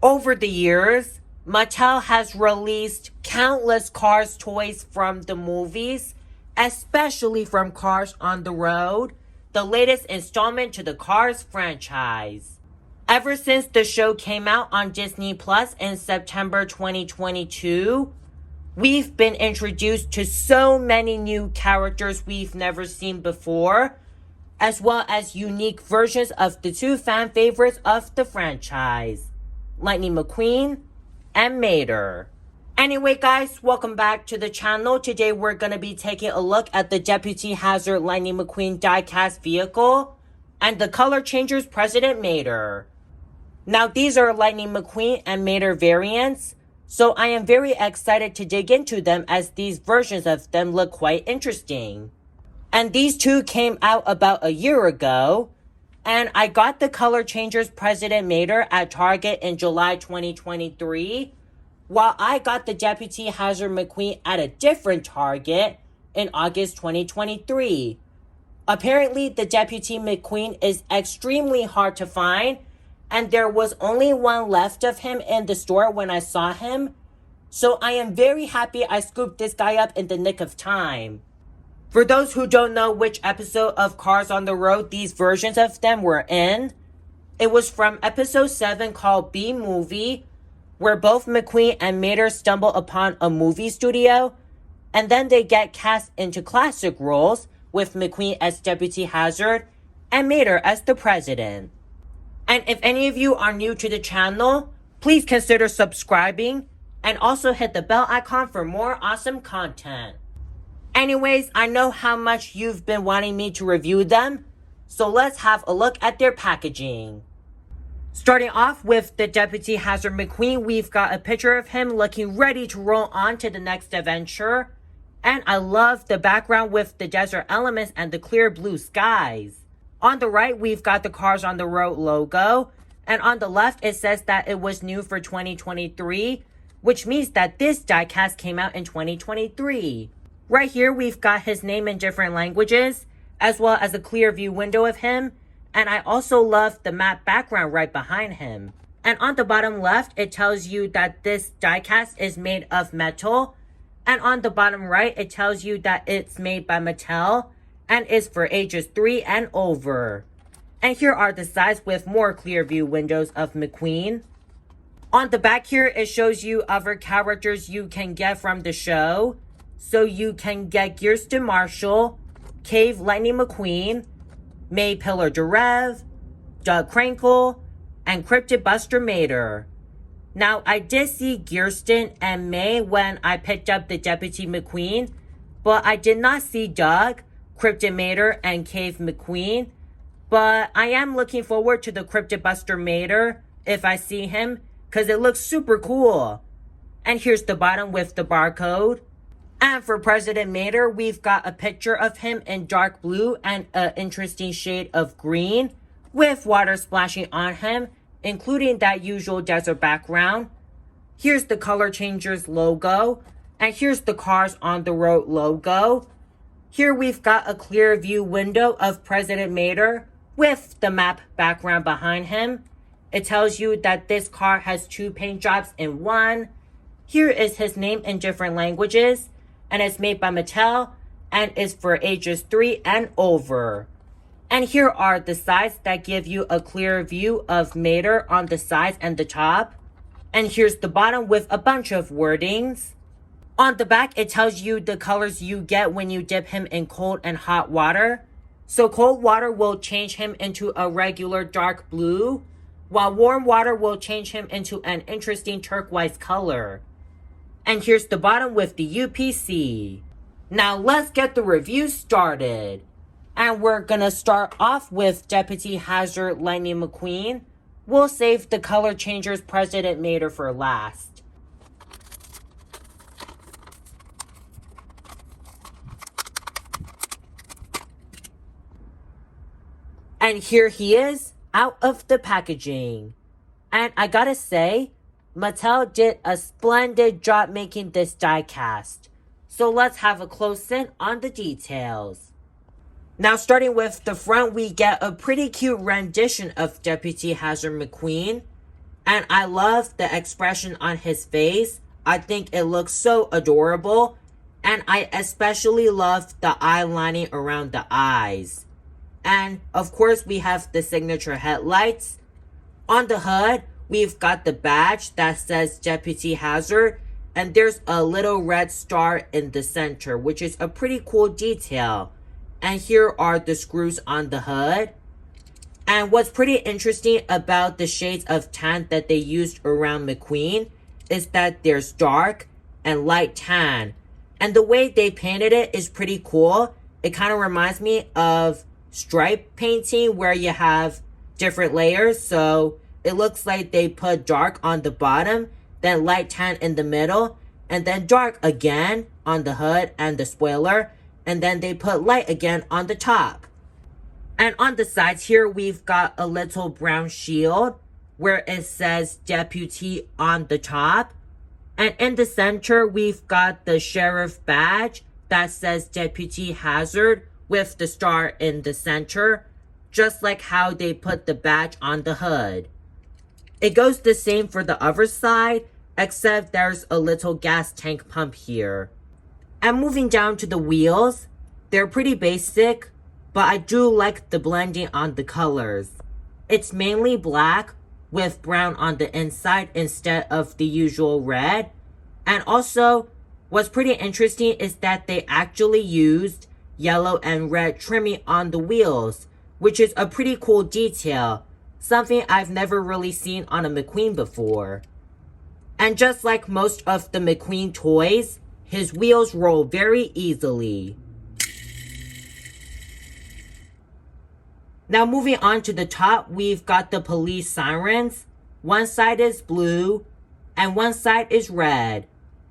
Over the years, Mattel has released countless Cars toys from the movies, especially from Cars on the Road, the latest installment to the Cars franchise. Ever since the show came out on Disney Plus in September 2022, we've been introduced to so many new characters we've never seen before, as well as unique versions of the two fan favorites of the franchise, Lightning McQueen and Mater. Anyway guys, welcome back to the channel. Today we're going to be taking a look at the Deputy Hazard Lightning McQueen diecast vehicle and the Color Changers President Mater. Now these are Lightning McQueen and Mater variants, so I am very excited to dig into them as these versions of them look quite interesting. And these two came out about a year ago, and I got the Color Changers President Mater at Target in July 2023, while I got the Deputy Hazard McQueen at a different Target in August 2023. Apparently, the Deputy McQueen is extremely hard to find, and there was only one left of him in the store when I saw him, so I am very happy I scooped this guy up in the nick of time. For those who don't know which episode of Cars on the Road these versions of them were in, it was from episode 7 called B-Movie, where both McQueen and Mater stumble upon a movie studio, and then they get cast into classic roles with McQueen as Deputy Hazard and Mater as the President. And if any of you are new to the channel, please consider subscribing and also hit the bell icon for more awesome content. Anyways, I know how much you've been wanting me to review them, so let's have a look at their packaging. Starting off with the Deputy Hazard McQueen, we've got a picture of him looking ready to roll on to the next adventure. And I love the background with the desert elements and the clear blue skies. On the right, we've got the Cars on the Road logo. And on the left, it says that it was new for 2023, which means that this diecast came out in 2023. Right here, we've got his name in different languages, as well as a clear view window of him. And I also love the matte background right behind him. And on the bottom left, it tells you that this diecast is made of metal. And on the bottom right, it tells you that it's made by Mattel and is for ages 3 and over. And here are the sides with more clear view windows of McQueen. On the back here, it shows you other characters you can get from the show. So you can get Kirsten Marshall, Cave Lightning McQueen, May Pillar Derev, Doug Crankle, and Cryptid Buster Mater. Now, I did see Kirsten and May when I picked up the Deputy McQueen, but I did not see Doug, Cryptid Mater, and Cave McQueen. But I am looking forward to the Cryptid Buster Mater if I see him, because it looks super cool. And here's the bottom with the barcode. And for President Mater, we've got a picture of him in dark blue and an interesting shade of green with water splashing on him, including that usual desert background. Here's the Color Changers logo, and here's the Cars on the Road logo. Here we've got a clear view window of President Mater with the map background behind him. It tells you that this car has 2 paint jobs in one. Here is his name in different languages, and it's made by Mattel and is for ages 3 and over. And here are the sides that give you a clear view of Mater on the sides and the top. And here's the bottom with a bunch of wordings. On the back, it tells you the colors you get when you dip him in cold and hot water. So cold water will change him into a regular dark blue, while warm water will change him into an interesting turquoise color. And here's the bottom with the UPC. Now let's get the review started. And we're gonna start off with Deputy Hazard Lightning McQueen. We'll save the Color Changers President Mater for last. And here he is, out of the packaging. And I gotta say, Mattel did a splendid job making this diecast. So let's have a close in on the details. Now starting with the front, we get a pretty cute rendition of Deputy Hazard McQueen. And I love the expression on his face. I think it looks so adorable. And I especially love the eyelining around the eyes. And of course, we have the signature headlights. On the hood, we've got the badge that says Deputy Hazard. And there's a little red star in the center, which is a pretty cool detail. And here are the screws on the hood. And what's pretty interesting about the shades of tan that they used around McQueen is that there's dark and light tan. And the way they painted it is pretty cool. It kind of reminds me of stripe painting where you have different layers. So it looks like they put dark on the bottom, then light tan in the middle, and then dark again on the hood and the spoiler, and then they put light again on the top. And on the sides here, we've got a little brown shield where it says Deputy on the top. And in the center, we've got the sheriff badge that says Deputy Hazard with the star in the center, just like how they put the badge on the hood. It goes the same for the other side, except there's a little gas tank pump here. And moving down to the wheels, they're pretty basic, but I do like the blending on the colors. It's mainly black with brown on the inside instead of the usual red. And also, what's pretty interesting is that they actually used yellow and red trimming on the wheels, which is a pretty cool detail, something I've never really seen on a McQueen before. And just like most of the McQueen toys, his wheels roll very easily. Now moving on to the top, we've got the police sirens. One side is blue and one side is red.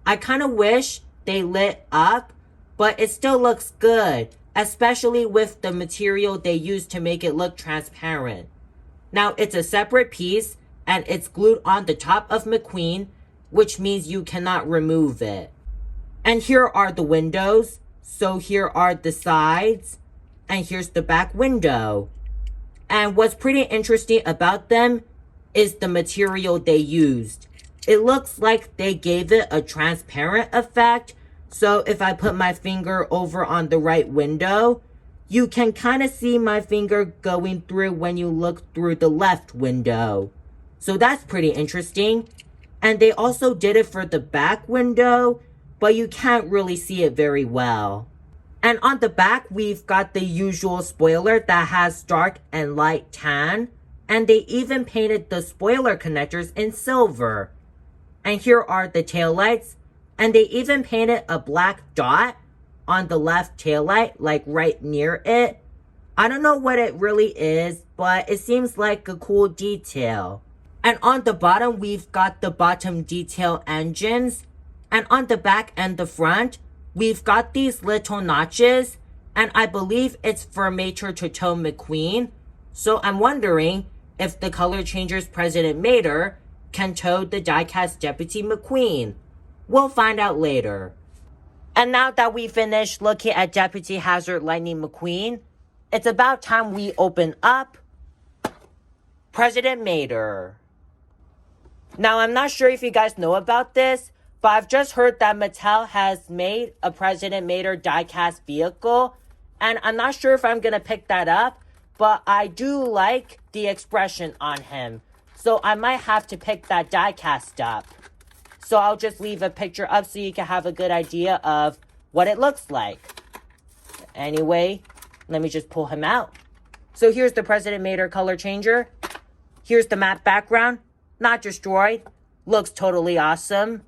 I kind of wish they lit up, but it still looks good, especially with the material they used to make it look transparent. Now it's a separate piece and it's glued on the top of McQueen, which means you cannot remove it. And here are the windows. So here are the sides and here's the back window. And what's pretty interesting about them is the material they used. It looks like they gave it a transparent effect. So if I put my finger over on the right window, you can kind of see my finger going through when you look through the left window. So that's pretty interesting. And they also did it for the back window, but you can't really see it very well. And on the back, we've got the usual spoiler that has dark and light tan. And they even painted the spoiler connectors in silver. And here are the taillights. And they even painted a black dot on the left taillight, like right near it. I don't know what it really is, but it seems like a cool detail. And on the bottom, we've got the bottom detail engines. And on the back and the front, we've got these little notches, and I believe it's for Mater to tow McQueen. So I'm wondering if the color changers President Mater can tow the diecast Deputy McQueen. We'll find out later. And now that we finished looking at Deputy Hazard Lightning McQueen, it's about time we open up President Mater. Now, I'm not sure if you guys know about this, but I've just heard that Mattel has made a President Mater diecast vehicle. And I'm not sure if I'm going to pick that up, but I do like the expression on him. So I might have to pick that diecast up. So I'll just leave a picture up so you can have a good idea of what it looks like. Anyway, let me just pull him out. So here's the President Mater color changer. Here's the matte background. Not destroyed. Looks totally awesome.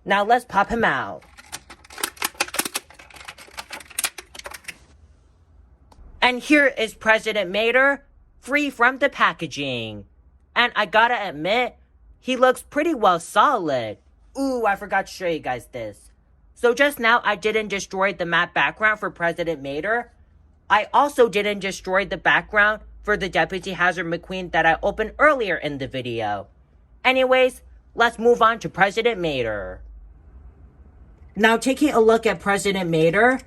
Now let's pop him out. And here is President Mater, free from the packaging. And I gotta admit, he looks pretty well solid. Ooh, I forgot to show you guys this. So just now, I didn't destroy the matte background for President Mater. I also didn't destroy the background for the Deputy Hazard McQueen that I opened earlier in the video. Anyways, let's move on to President Mater. Now, taking a look at President Mater,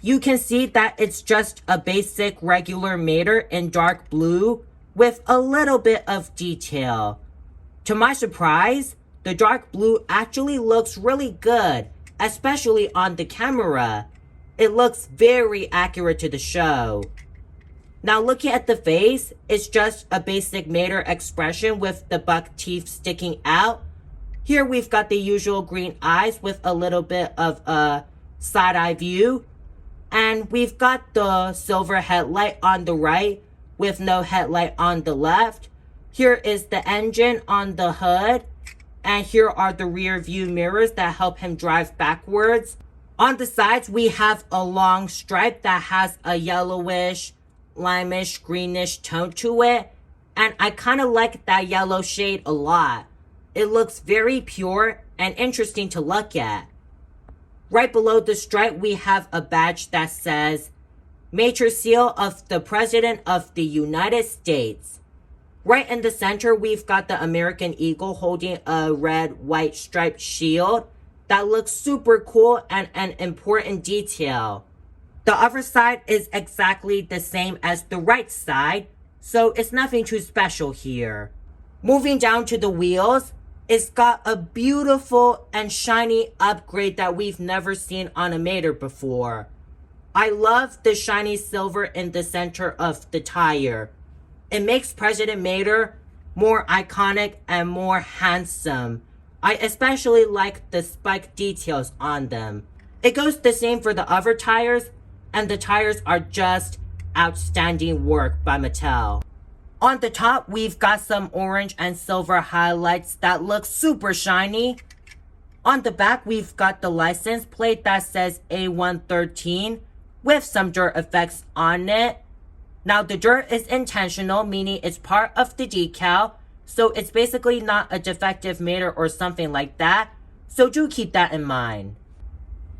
you can see that it's just a basic regular Mater in dark blue with a little bit of detail. To my surprise, the dark blue actually looks really good, especially on the camera. It looks very accurate to the show. Now looking at the face, it's just a basic Mater expression with the buck teeth sticking out. Here we've got the usual green eyes with a little bit of a side-eye view. And we've got the silver headlight on the right with no headlight on the left. Here is the engine on the hood. And here are the rear view mirrors that help him drive backwards. On the sides, we have a long stripe that has a yellowish, limeish, greenish tone to it. And I kind of like that yellow shade a lot. It looks very pure and interesting to look at. Right below the stripe, we have a badge that says, Major Seal of the President of the United States. Right in the center, we've got the American Eagle holding a red, white striped shield that looks super cool and an important detail. The other side is exactly the same as the right side, so it's nothing too special here. Moving down to the wheels, it's got a beautiful and shiny upgrade that we've never seen on a Mater before. I love the shiny silver in the center of the tire. It makes President Mater more iconic and more handsome. I especially like the spike details on them. It goes the same for the other tires, and the tires are just outstanding work by Mattel. On the top, we've got some orange and silver highlights that look super shiny. On the back, we've got the license plate that says A113 with some dirt effects on it. Now, the dirt is intentional, meaning it's part of the decal, so it's basically not a defective Mater or something like that, so do keep that in mind.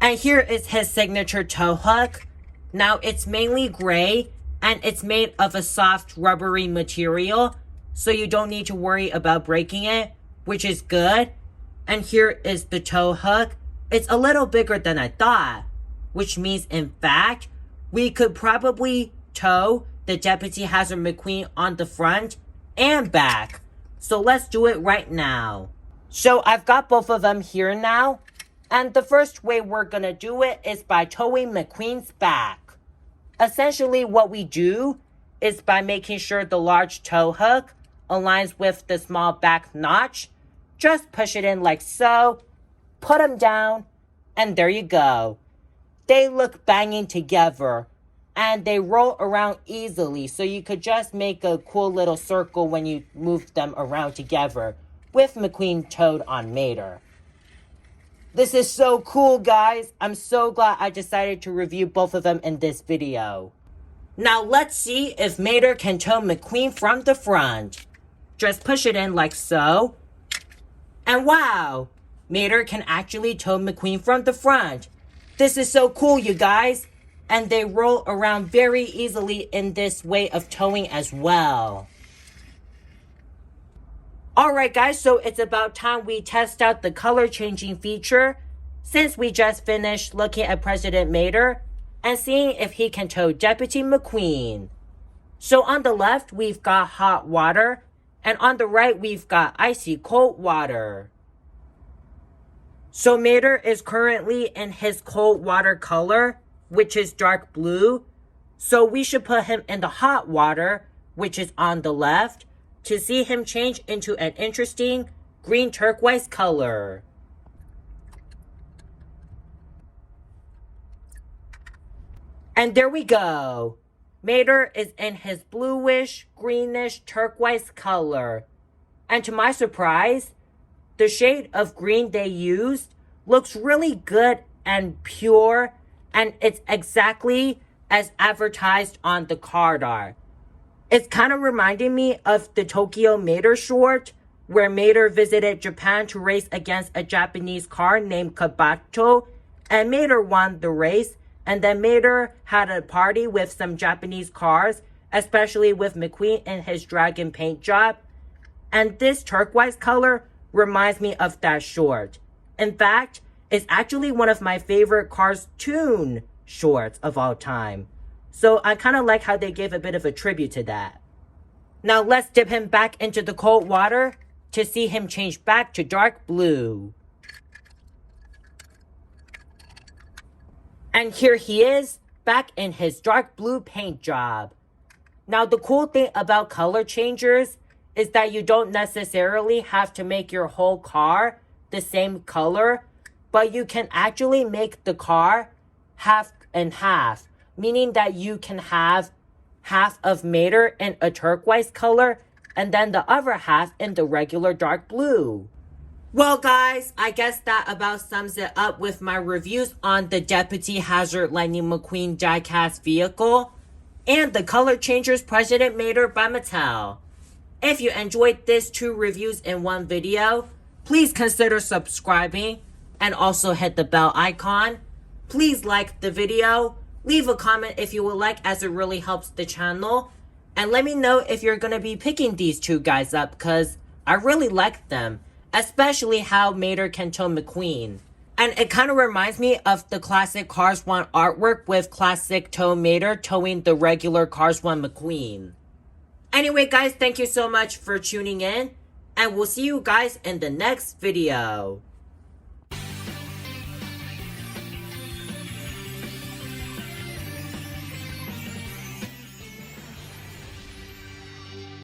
And here is his signature tow hook. Now, it's mainly gray, and it's made of a soft rubbery material, so you don't need to worry about breaking it, which is good. And here is the tow hook. It's a little bigger than I thought, which means in fact, we could probably tow the Deputy Hazard McQueen on the front and back. So let's do it right now. So I've got both of them here now, and the first way we're gonna do it is by towing McQueen's back. Essentially, what we do is by making sure the large tow hook aligns with the small back notch. Just push it in like so, put them down, and there you go. They look banging together, and they roll around easily, so you could just make a cool little circle when you move them around together with McQueen towed on Mater. This is so cool, guys. I'm so glad I decided to review both of them in this video. Now let's see if Mater can tow McQueen from the front. Just push it in like so. And wow, Mater can actually tow McQueen from the front. This is so cool, you guys. And they roll around very easily in this way of towing as well. Alright guys, so it's about time we test out the color changing feature, since we just finished looking at President Mater and seeing if he can tow Deputy McQueen. So on the left, we've got hot water, and on the right, we've got icy cold water. So Mater is currently in his cold water color, which is dark blue. So we should put him in the hot water, which is on the left, to see him change into an interesting green turquoise color. And there we go. Mater is in his bluish, greenish, turquoise color. And to my surprise, the shade of green they used looks really good and pure, and it's exactly as advertised on the card art. It's kind of reminding me of the Tokyo Mater short, where Mater visited Japan to race against a Japanese car named Kabato, and Mater won the race, and then Mater had a party with some Japanese cars, especially with McQueen in his dragon paint job. And this turquoise color reminds me of that short. In fact, it's actually one of my favorite cartoon shorts of all time. So I kind of like how they gave a bit of a tribute to that. Now let's dip him back into the cold water to see him change back to dark blue. And here he is, back in his dark blue paint job. Now the cool thing about color changers is that you don't necessarily have to make your whole car the same color, but you can actually make the car half and half, meaning that you can have half of Mater in a turquoise color and then the other half in the regular dark blue. Well guys, I guess that about sums it up with my reviews on the Deputy Hazard Lightning McQueen diecast vehicle and the Color Changers President Mater by Mattel. If you enjoyed these 2 reviews in one video, please consider subscribing and also hit the bell icon. Please like the video, leave a comment if you would like, as it really helps the channel. And let me know if you're going to be picking these 2 guys up, because I really like them. Especially how Mater can tow McQueen. And it kind of reminds me of the classic Cars 1 artwork with classic tow Mater towing the regular Cars 1 McQueen. Anyway guys, thank you so much for tuning in. And we'll see you guys in the next video.